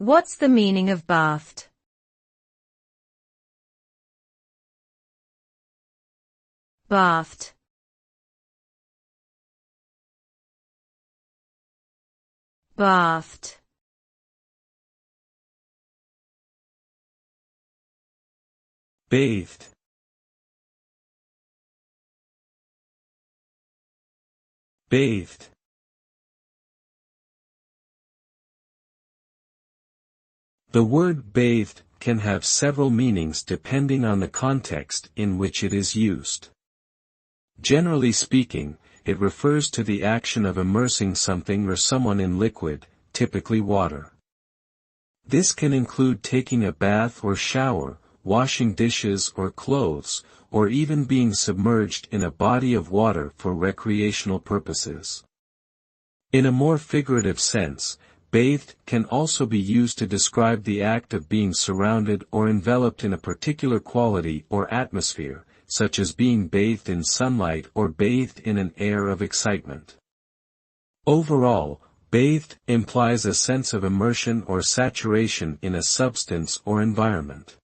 What's the meaning of bathed? Bathed. Bathed. Bathed. Bathed. The word bathed can have several meanings depending on the context in which it is used. Generally speaking, it refers to the action of immersing something or someone in liquid, typically water. This can include taking a bath or shower, washing dishes or clothes, or even being submerged in a body of water for recreational purposes. In a more figurative sense, bathed can also be used to describe the act of being surrounded or enveloped in a particular quality or atmosphere, such as being bathed in sunlight or bathed in an air of excitement. Overall, bathed implies a sense of immersion or saturation in a substance or environment.